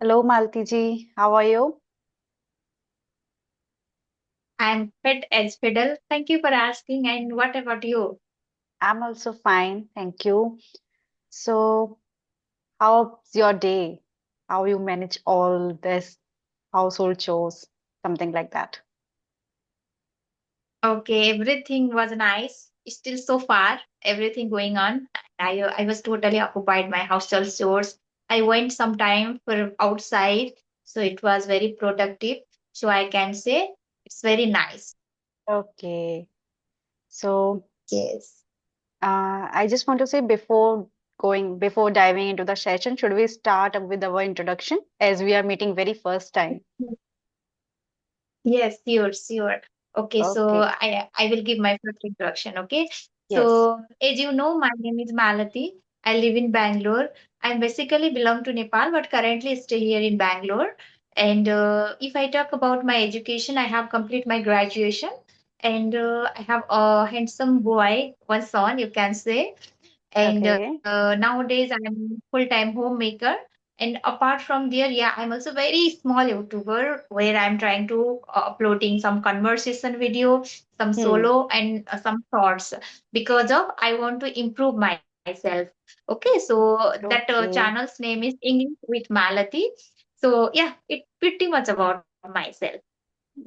Hello, Malti ji. How are you? I'm fit as fiddle. Thank you for asking. And what about you? I'm also fine, thank you. So, how's your day? How you manage all this household chores, something like that? Okay, everything was nice. Still so far, everything going on. I was totally occupied my household chores. I went some time for outside, so it was very productive. So I can say it's very nice. Okay. So, Yes. I just want to say before diving into the session, should we start up with our introduction as we are meeting very first time? Yes, sure, sure. Okay, so Okay. I will give my first introduction. Okay, Yes. so as you know, my name is Malati. I live in Bangalore. I basically belong to Nepal, but currently stay here in Bangalore. And if I talk about my education, I have complete my graduation, and I have a handsome boy, one son, you can say. And Okay. nowadays I'm full-time homemaker. And apart from there, yeah, I'm also very small YouTuber where I'm trying to uploading some conversation video, some Hmm. solo and some shorts because of I want to improve myself. Okay, so that Okay. channel's name is English with Malati. So yeah, it pretty much about myself.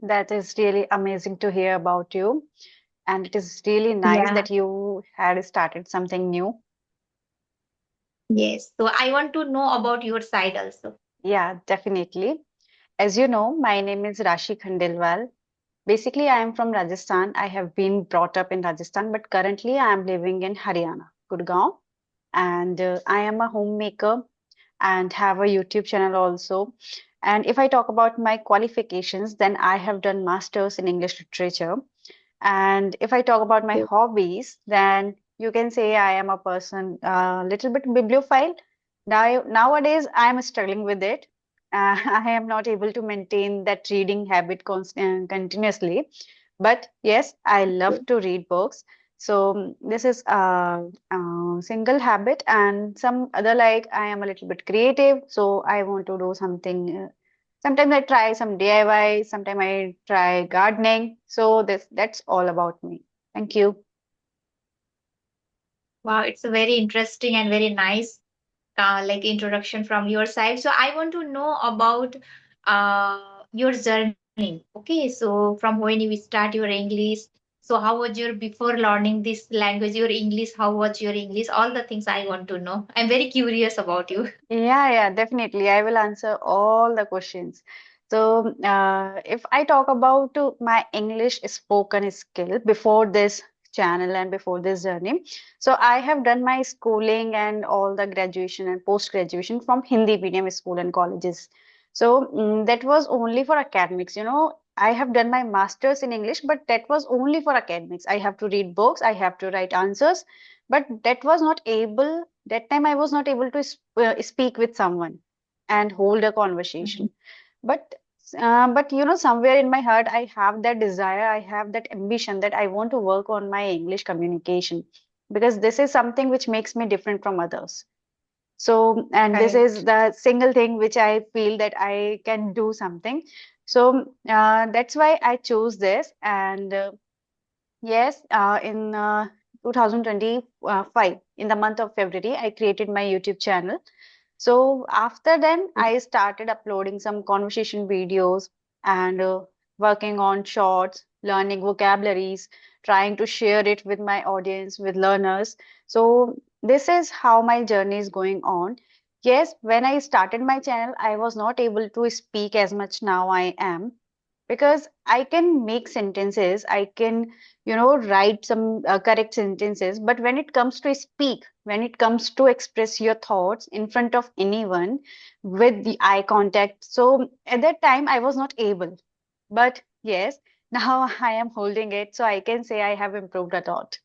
That is really amazing to hear about you. And it is really nice Yeah. that you had started something new. Yes, so I want to know about your side also. Yeah, definitely. As you know, my name is Rashi Khandelwal. Basically, I am from Rajasthan. I have been brought up in Rajasthan, but currently I am living in Haryana, Gurgaon. And I am a homemaker and have a YouTube channel also. And if I talk about my qualifications, then I have done masters in English literature. And if I talk about my hobbies, then you can say I am a person a little bit bibliophile. Nowadays, I am struggling with it. I am not able to maintain that reading habit continuously. But yes, I love to read books. So this is a single habit, and some other like I am a little bit creative. So I want to do something. Sometimes I try some DIY, sometimes I try gardening. So that's all about me. Thank you. Wow, it's a very interesting and very nice like introduction from your side. So I want to know about your journey. Okay, so from when you start your English, so how was your before learning this language, your English, how was your English? All the things I want to know. I'm very curious about you. Yeah, yeah, definitely. I will answer all the questions. So, if I talk about my English spoken skill before this channel and before this journey, so I have done my schooling and all the graduation and post graduation from Hindi medium school and colleges. So, that was only for academics. I have done my masters in English, but that was only for academics. I have to read books, I have to write answers, but that time I was not able to speak with someone and hold a conversation. Mhm. But somewhere in my heart, I have that desire, I have that ambition that I want to work on my English communication because this is something which makes me different from others. So, and this is Correct. the single thing which I feel that I can do something. So, that's why I chose this. And yes, in 2025, in the month of February, I created my YouTube channel. So after then, I started uploading some conversation videos and working on shorts, learning vocabularies, trying to share it with my audience, with learners. So this is how my journey is going on. Yes, when I started my channel, I was not able to speak as much now I am because I can make sentences, I can, write some correct sentences. But when it comes to speak, when it comes to express your thoughts in front of anyone with the eye contact, so at that time I was not able. But yes, now I am holding it, so I can say I have improved a lot.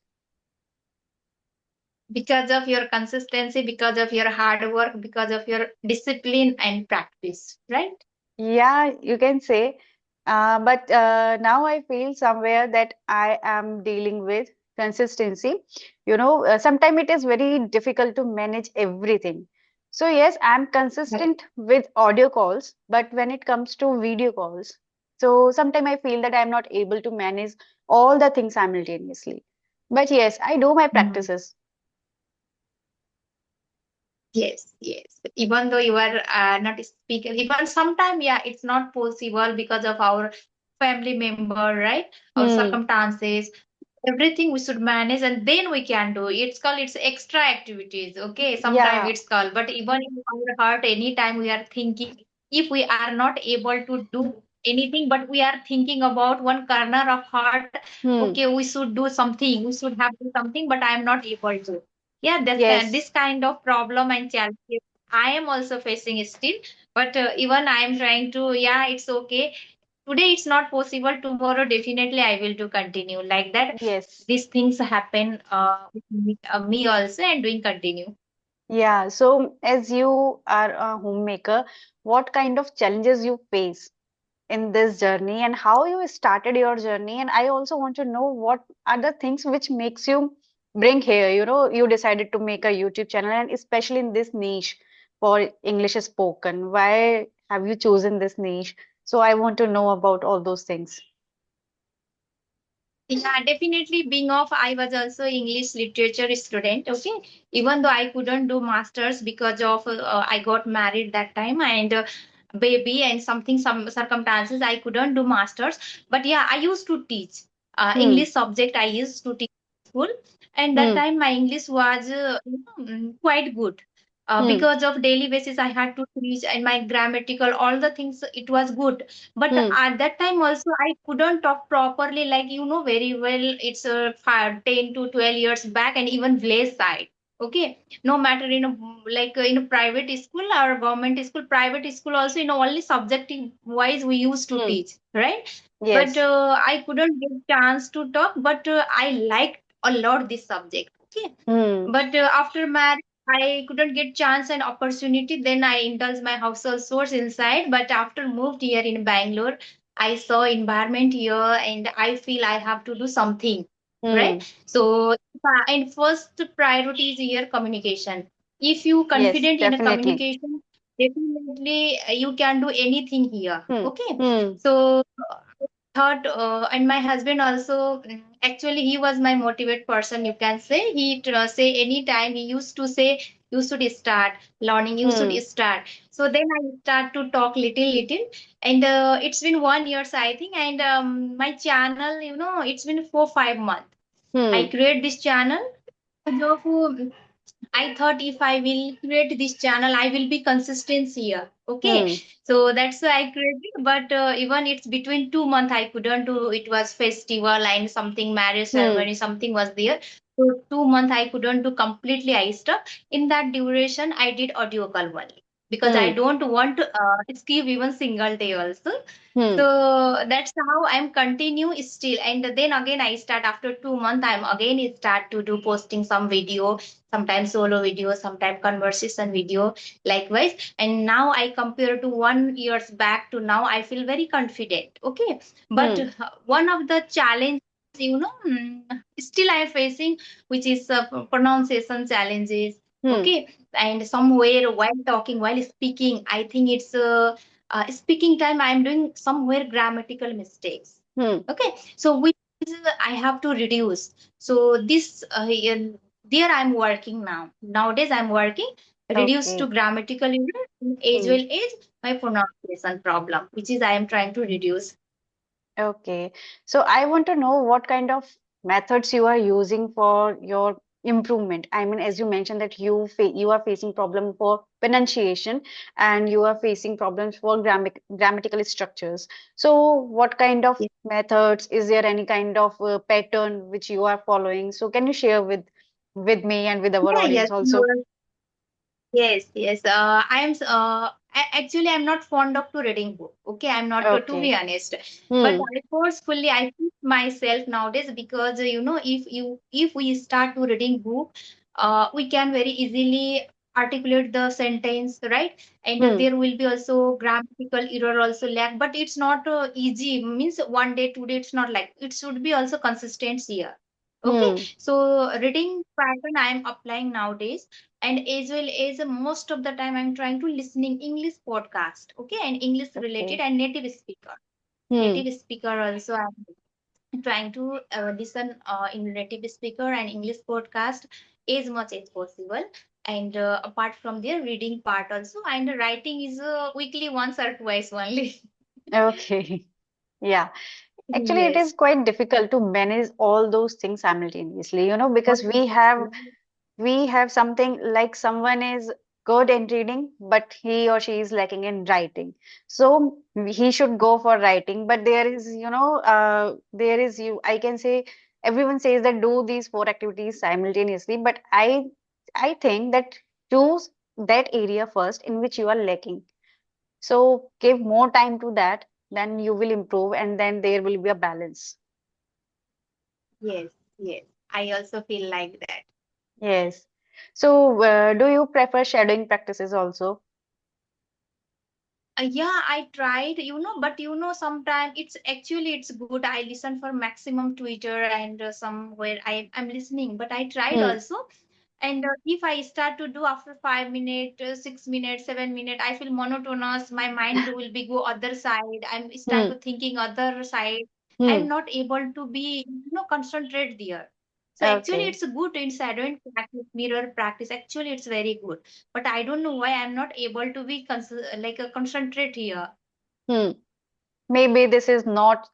Because of your consistency, because of your hard work, because of your discipline and practice, right? Yeah, you can say. But now I feel somewhere that I am dealing with consistency. Sometimes it is very difficult to manage everything. So yes, I'm consistent with audio calls, but when it comes to video calls, so sometimes I feel that I'm not able to manage all the things simultaneously. But yes, I do my Mhm. practices. Yes, yes. Even though you are not a speaker, even sometime, yeah, it's not possible because of our family member, right? Or Hmm. circumstances. Everything we should manage, and then we can do. It's called it's extra activities. Okay, sometimes Yeah. it's called, but even in our heart, anytime we are thinking, if we are not able to do anything, but we are thinking about one corner of heart, okay, Hmm. we should do something, we should have do something, but I am not able to. Yeah, this Yes. kind of problem and challenges I am also facing still, but even I am trying to, yeah, it's okay. Today it's not possible, tomorrow definitely I will do continue like that. Yes. These things happen with me also and doing continue. Yeah. So as you are a homemaker, what kind of challenges you face in this journey and how you started your journey? And I also want to know what are the things which makes you bring here, you decided to make a YouTube channel and especially in this niche for English spoken. Why have you chosen this niche? So I want to know about all those things. Yeah, definitely being of I was also English literature student. Okay, even though I couldn't do masters because of I got married that time and baby and some circumstances I couldn't do masters. But yeah, I used to teach Hmm. English subject. I used to teach school, and that Hmm. time my English was quite good. Hmm. Because of daily basis, I had to teach and my grammatical all the things it was good, but Hmm. at that time also I couldn't talk properly, like you know very well it's 10 to 12 years back, and even village side. Okay, no matter in a like in a private school or government school, private school also, you know, only subjective wise we used to Hmm. teach, right? But Yes. I couldn't get chance to talk, but I liked a lot this subject. Okay, Hmm. but after marriage, I couldn't get chance and opportunity. Then I indulged my household source inside. But after moved here in Bangalore, I saw environment here, and I feel I have to do something, right? Hmm. So, and first priority is here communication. If you Yes, confident in a definitely. communication, definitely you can do anything here. Hmm. Okay, Hmm. so thought and my husband also actually he was my motivate person, you can say. He say anytime he used to say you should start learning, you should Hmm. start. So then I start to talk little and it's been 1 year I think, and my channel, you know, it's been 4 5 months I Hmm. create this channel. So I thought if I will create this channel, I will be consistent here. Okay, Hmm. so that's why I created. But even it's between 2 months, I couldn't do. It was festival and something marriage Hmm. ceremony, something was there. So 2 months I couldn't do completely. I stopped. In that duration, I did audio call only because I Hmm. don't want to skip even single day also. Hmm. So that's how I'm continue still. And then again I start after 2 months. I'm again start to do posting some video, sometimes solo video, sometimes conversation video, likewise. And now I compare to 1 years back to now, I feel very confident. Okay, but Hmm. one of the challenges, you know, still I am facing, which is pronunciation challenges. Hmm. Okay, and somewhere while talking, while speaking, I think it's speaking time I am doing somewhere grammatical mistakes. Hmm. Okay, so which is, I have to reduce. So this there I'm working now. Nowadays I'm working reduce to Okay. grammatical error in as Hmm. well as my pronunciation problem, which is I am trying to reduce. Okay. So I want to know what kind of methods you are using for your improvement. I mean, as you mentioned that you are facing problem for pronunciation and you are facing problems for grammatical structures. So what kind of Yeah, methods? Is there any kind of pattern which you are following? So can you share with me and with our yes, audience also? yes. I am actually I'm not fond of to reading book. Okay, I'm not to be Okay. honest. But Hmm. I forcefully I teach myself nowadays because you know if we start to reading book, we can very easily articulate the sentence, right? And Hmm. there will be also grammatical error also lack. But it's not easy. Means one day, 2 day, it's not like it should be also consistent here. Okay, Hmm. so reading pattern I am applying nowadays, and as well as most of the time I'm trying to listening English podcast, okay, and English related Okay. and Hmm. native speaker also I'm trying to listen in native speaker and English podcast as much as possible. And apart from their reading part also, and writing is weekly once or twice only. Okay. Yeah. Actually, it is Yes. quite difficult to manage all those things simultaneously, because we have something like someone is good in reading, but he or she is lacking in writing. So he should go for writing. But I can say everyone says that do these four activities simultaneously. But I think that choose that area first in which you are lacking. So give more time to that, then you will improve, and then there will be a balance. Yes, yes. I also feel like that. Yes. So, do you prefer shadowing practices also? Yeah, I tried, but sometimes it's good. I listen for maximum Twitter and somewhere I'm listening, but I tried Hmm. also. And if I start to do after 5 minutes, 6 minutes, 7 minutes, I feel monotonous. My mind will be go other side. I'm start Hmm. to thinking other side. I'm Hmm. not able to be, concentrate there. So actually, Okay. it's good in silent practice, mirror practice. Actually, it's very good. But I don't know why I'm not able to be like a concentrate here. Hmm. Maybe this is not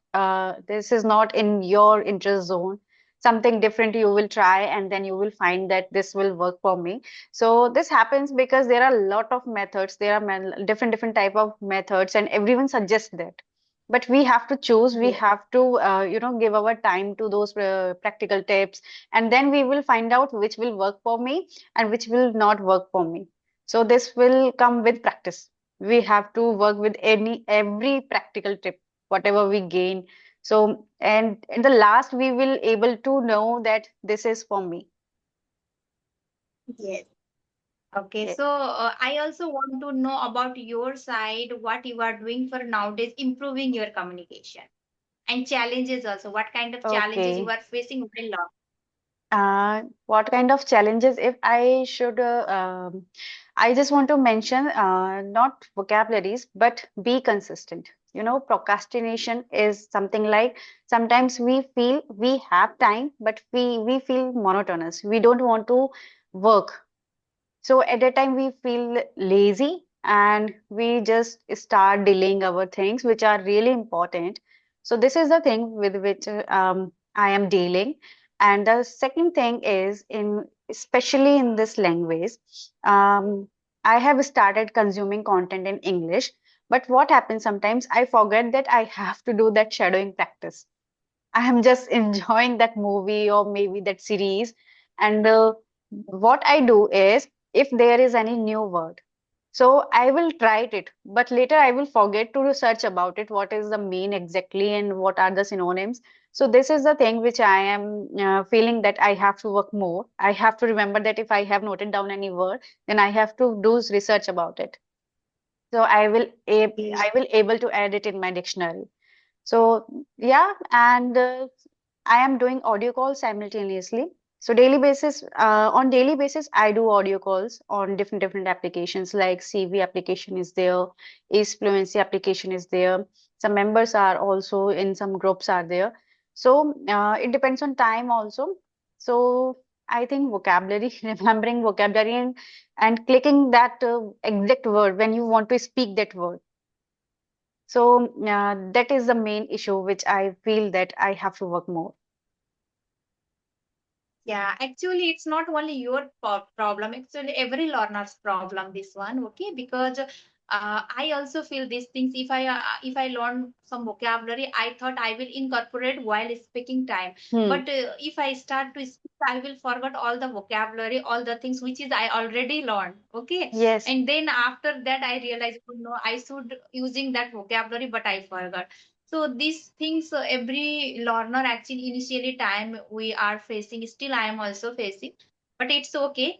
in your interest zone. Something different you will try, and then you will find that this will work for me. So this happens because there are a lot of methods. There are different type of methods, and everyone suggests that. But we have to choose. We Yes, have to give our time to those practical tips, and then we will find out which will work for me and which will not work for me. So this will come with practice. We have to work with every practical tip, whatever we gain. So, and in the last, we will able to know that this is for me. yes. Okay, Yeah. so I also want to know about your side, what you are doing for nowadays, improving your communication and challenges also. What kind of challenges you Okay. are facing while learning? What kind of challenges, if I should, I just want to mention not vocabularies, but be consistent. Procrastination is something like sometimes we feel we have time, but we feel monotonous. We don't want to work. So at that time, we feel lazy and we just start delaying our things, which are really important. So this is the thing with which I am dealing. And the second thing is especially in this language, um, I have started consuming content in English. But what happens sometimes, I forget that I have to do that shadowing practice. I am just enjoying that movie or maybe that series. And what I do is, if there is any new word, so I will try it, but later I will forget to research about it, what is the mean exactly and what are the synonyms. So this is the thing which I am feeling that I have to work more. I have to remember that if I have noted down any word, then I have to do research about it. So Okay. I will able to add it in my dictionary. So yeah, and I am doing audio calls simultaneously. So on daily basis, I do audio calls on different applications like CV application is there, East Fluency application is there. Some members are also in some groups are there. So it depends on time also. So I think vocabulary, remembering vocabulary and clicking that exact word when you want to speak that word. So that is the main issue which I feel that I have to work more. Yeah, actually, it's not only your problem. Actually, every learner's problem. This one, okay? Because I also feel these things. If I learn some vocabulary, I thought I will incorporate while speaking time. Hmm. But if I start to speak, I will forget all the vocabulary, all the things which is I already learned. Okay, Yes. and then after that, I realized, oh, no, I should using that vocabulary, but I forgot. So these things, every learner actually initially time we are facing. Still, I am also facing, but it's okay.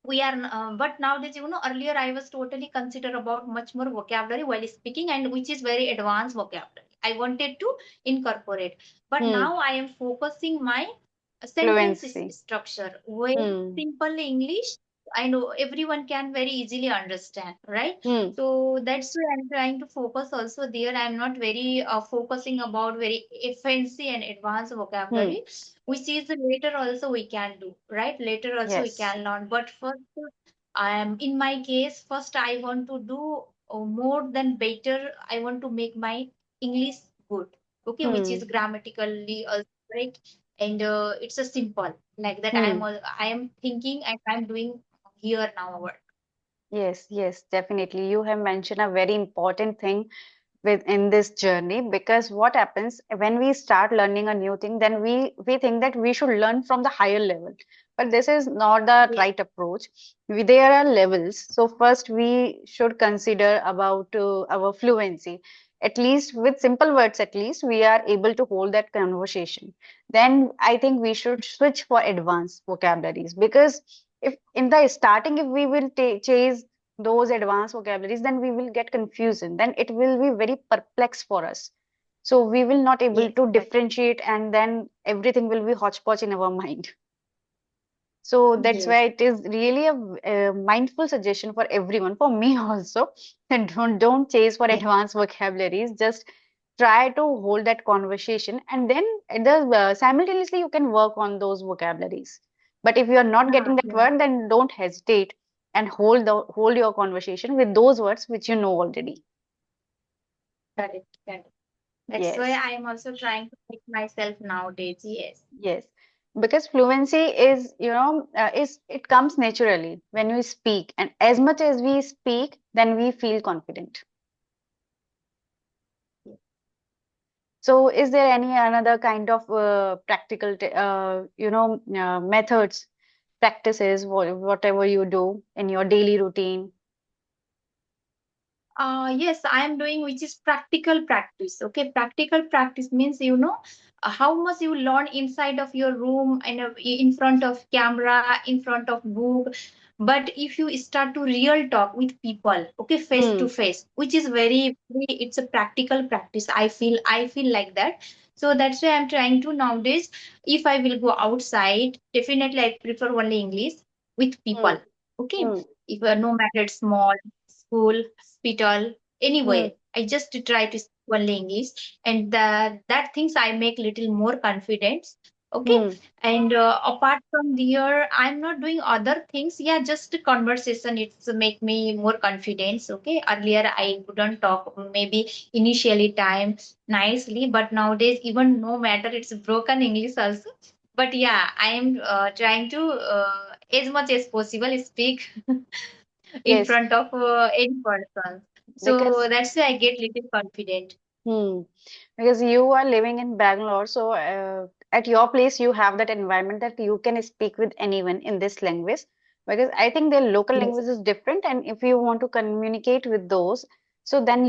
We are, but nowadays, earlier I was totally consider about much more vocabulary while speaking, and which is very advanced vocabulary. I wanted to incorporate. But Hmm. now I am focusing my sentence Fluency. structure. Very Hmm. simple English. I know everyone can very easily understand, right? Hmm. So that's why I'm trying to focus also there. I'm not very focusing about very fancy and advanced Hmm. vocabulary, which is later also we can do, right? Later also we Yes. can learn. But first, in my case, first I want to do more than better. I want to make my English good, okay, which is Hmm. grammatically also correct, and it's a simple like that. Hmm. I am thinking and I'm doing here now work. Yes, yes, definitely. You have mentioned a very important thing within this journey, because what happens when we start learning a new thing, then we think that we should learn from the higher level, but this is not the Yes, right approach. There are levels, so first we should consider about our fluency. At least with simple words, at least we are able to hold that conversation. Then I think we should switch for advanced vocabularies, because if in the starting, if we will chase those advanced vocabularies, then we will get confusion, then it will be very perplex for us, so we will not able yes, to correct. differentiate, and then everything will be hodgepodge in our mind. So that's why Yes, it is really a mindful suggestion for everyone, for me also. And don't chase for yes. advanced vocabularies. Just try to hold that conversation, and then simultaneously you can work on those vocabularies. But if you are not Yeah, getting that yeah, word, then don't hesitate and hold your conversation with those words which you know already. correct, correct. That's why Yes. I am also trying to make myself nowadays. Yes. Yes, because fluency is, is it comes naturally when we speak, and as much as we speak, then we feel confident. So, is there any another kind of practical, methods, practices, whatever you do in your daily routine? Yes, I am doing which is practical practice. Okay, practical practice means how much you learn inside of your room and in front of camera, in front of book. But if you start to real talk with people, okay, face to Hmm. face, which is it's a practical practice. I feel like that. So that's why I'm trying to nowadays. If I will go outside, definitely I prefer only English with Hmm. people. Okay, Hmm. if no matter it's small school, hospital, Hmm. anywhere. I just try to speak only English, and that things I make little more confidence. Okay, Hmm. and apart from there, I'm not doing other things. Yeah, just a conversation. It's make me more confidence. Okay, earlier I couldn't talk. Maybe initially time nicely, but nowadays even no matter it's broken English also. But yeah, I am trying to as much as possible speak in Yes, front of any person. So because that's why I get little confident. hmm. Because you are living in Bangalore, so at your place you have that environment that you can speak with anyone in this language. Because I think their local Yes. language is different, and if you want to communicate with those, so then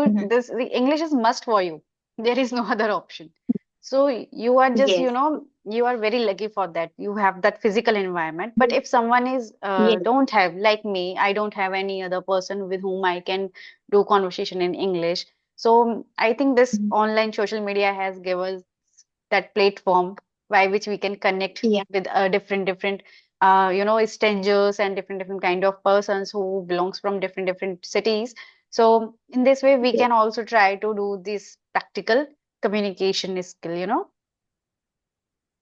Mhm. the English is must for you. There is no other option. So you are just, Yes. you are very lucky for that. You have that physical environment. But Yes. if someone is Yes. don't have, like me, I don't have any other person with whom I can do conversation in English. So I think this Mhm. online social media has given us that platform by which we can connect Yeah. with different strangers and different kind of persons who belongs from different cities. So in this way, we Yes. can also try to do this practical communication skill.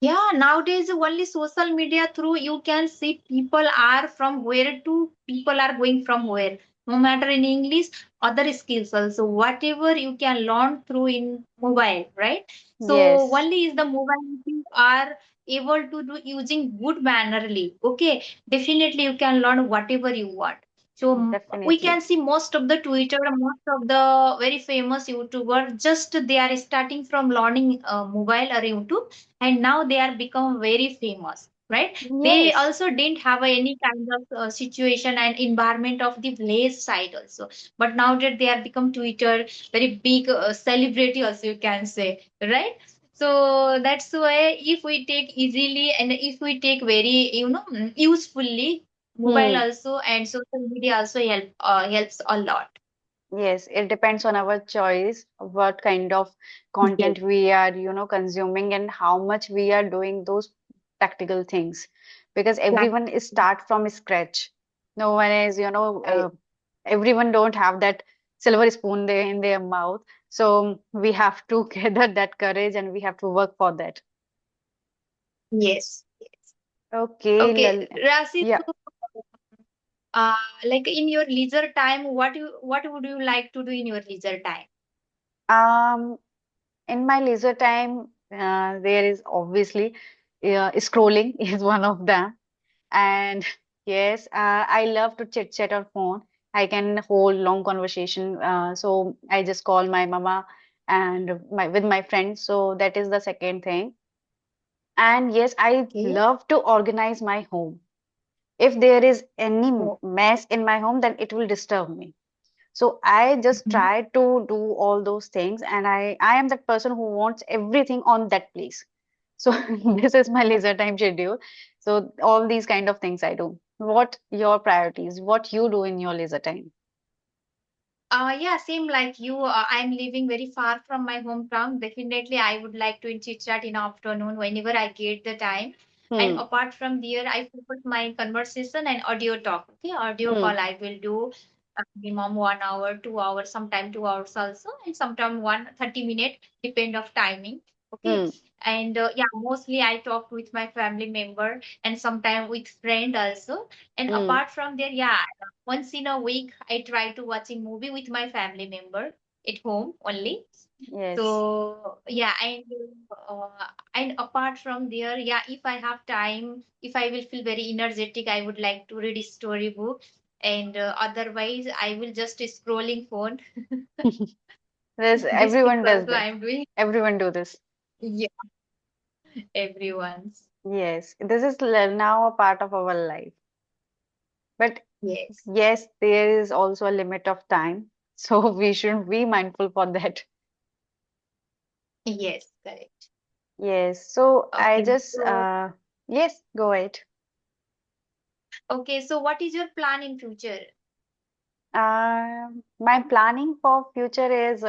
Yeah, nowadays only social media through you can see people are from where to people are going from where. No matter in English, other skills also. Whatever you can learn through in mobile, right? So Yes, only is the mobile you are able to do using good mannerly. Okay, definitely you can learn whatever you want. So we definitely. can see most of the Twitter, most of the very famous YouTuber, just they are starting from learning mobile or YouTube, and now they are become very famous, right? They Yes. also didn't have any kind of situation and environment of the village side also, but now that they are become Twitter very big celebrity also, you can say, right? So that's why if we take easily and if we take very usefully, mobile Hmm. also and social media also helps a lot. Yes, it depends on our choice, what kind of Yes, content we are, consuming and how much we are doing those practical things. Because everyone is exactly. start from scratch. No one is, Right. everyone don't have that silver spoon there in their mouth. So we have to gather that courage and we have to work for that. Yes. Yes. Okay, Okay, Rasi, yeah. so, uh, like in your leisure time, what would you like to do in your leisure time? Um, in my leisure time, there is obviously scrolling is one of them. And yes, I love to chit chat on phone. I can hold long conversation. So I just call my mama and with my friends. So that is the second thing. And yes, I Okay. love to organize my home. If there is any Oh. mess in my home, then it will disturb me. So I just Mhm. try to do all those things, and I am that person who wants everything on that place. So this is my leisure time schedule. So all these kind of things I do. What your priorities? What you do in your leisure time? Yeah, same like you. I'm living very far from my hometown. Definitely, I would like to chit chat in afternoon whenever I get the time. And Hmm. apart from there, I focus my conversation and audio talk. Okay, audio Hmm. call I will do minimum 1 hour, 2 hours, sometime 2 hours also, and sometime 1 30 minute, depend of timing. Okay, Hmm. and yeah, mostly I talk with my family member and sometime with friend also. And Hmm. apart from there, yeah, once in a week, I try to watching movie with my family member at home only. Yes. So yeah, and apart from there, yeah, if I have time, if I will feel very energetic, I would like to read a storybook. And otherwise, I will just scrolling phone. This These things everyone does also I that. am doing. Everyone do this. Yeah, everyone's. Yes, this is now a part of our life. But Yes, yes, there is also a limit of time. So we should be mindful for that. yes, correct. Yes. So I Okay, just, so yes, go ahead. okay, so what is your plan in future? My planning for future is,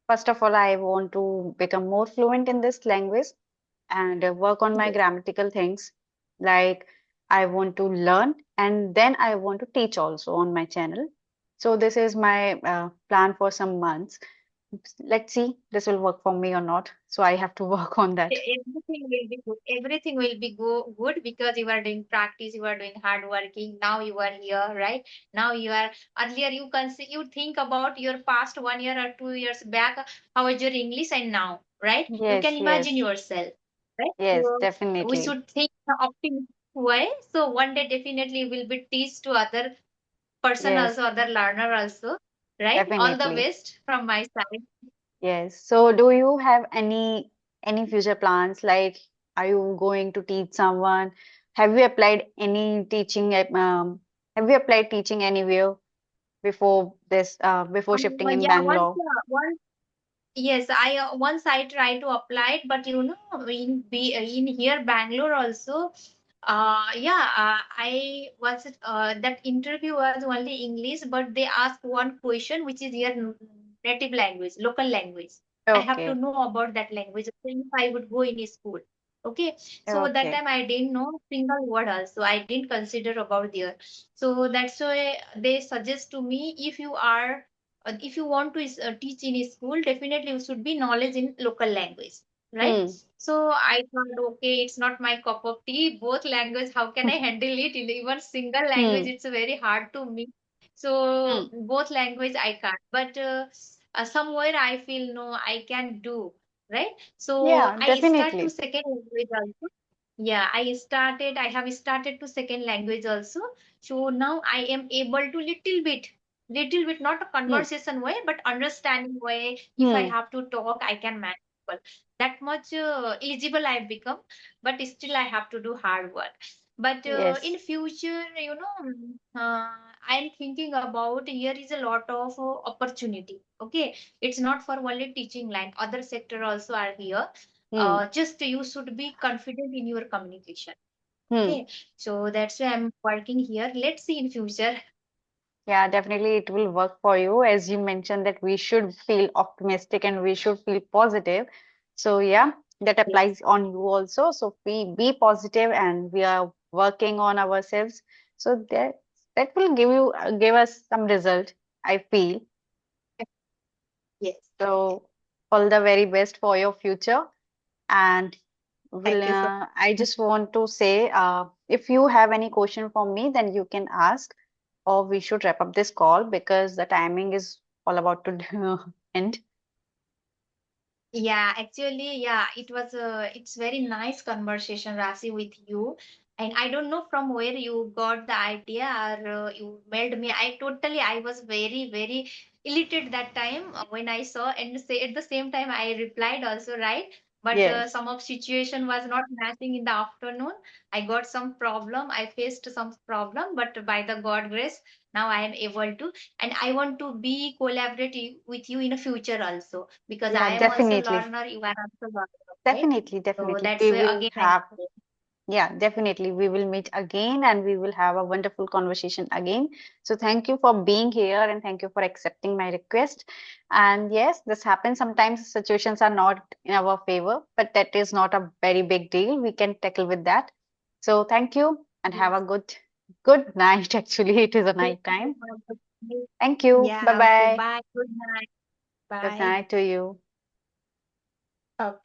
first of all, I want to become more fluent in this language and work on my Yes. grammatical things. Like I want to learn and then I want to teach also on my channel. So this is my plan for some months. Let's see, this will work for me or not. So I have to work on that. Everything will be good. Everything will be good because you are doing practice, you are doing hard working. Now you are here, right? Now you are earlier you can see you think about your past 1 year or 2 years back, how is your English and now, right? You can Yes, imagine yes, yourself, right? yes, So we definitely. should think in an optimistic way. So one day definitely will be teach to other person Yes, also, other learner also, right? All the definitely. best from my side. Yes. So do you have any future plans? Like, are you going to teach someone? Have you applied any teaching have you applied teaching anywhere before this before shifting in Yeah, Bangalore? once yes, I once I tried to apply it, but in here Bangalore also, I was that interview was only English, but they asked one question, which is your native language, local language. I have to Okay. know about that language if I would go in a school. Okay, so that Okay. time I didn't know single word also. I didn't consider about there. So that's why they suggest to me if you want to teach in a school, definitely you should be knowledge in local language, right? Hmm. So I thought, okay, it's not my cup of tea. Both language, how can I handle it? In even single language, Hmm. it's very hard to me. So Hmm. both language I can't, but somewhere I feel no, I can do, right? So Yeah, I start to definitely. second language also. Yeah, I have started to second language also. So now I am able to little bit, not a Hmm. conversation way, but understanding way. If I Hmm. have to talk, I can manage. Well, that much eligible I've become, but still I have to do hard work. But Yes. in future, I'm thinking about here is a lot of opportunity. Okay, it's not for only teaching line. Other sector also are here. Hmm. Just you should be confident in your communication. Hmm. Okay, so that's why I'm working here. Let's see in future. Yeah, definitely it will work for you. As you mentioned that we should feel optimistic and we should feel positive. So yeah, that Yes. applies on you also. So we be positive and we are working on ourselves. So that will give us some result, I feel. Yes. So all the very best for your future. And Thank you so I much. just want to say, if you have any question for me, then you can ask, or we should wrap up this call because the timing is all about to end. Yeah, actually, yeah, it's very nice conversation, Rasi, with you. And I don't know from where you got the idea or you mailed me. I was very, very elated that time when I saw, and say at the same time I replied also, right? But Yes, some of situation was not matching in the afternoon. I got some problem. I faced some problem, but by the God grace, now I am able to, and I want to be collaborative with you in the future also because yeah, I am also definitely, learner, you are also learner, right? definitely, So definitely. that's We why will again I have, say, yeah, definitely. We will meet again and we will have a wonderful conversation again. So thank you for being here and thank you for accepting my request. And yes, this happens sometimes. Situations are not in our favor, but that is not a very big deal. We can tackle with that. So thank you and have a yes. good night. Actually, it is a Thank night you so time. much. Thank you. Bye Yeah, okay, bye. bye. Good night. Good Bye. night to you. Okay.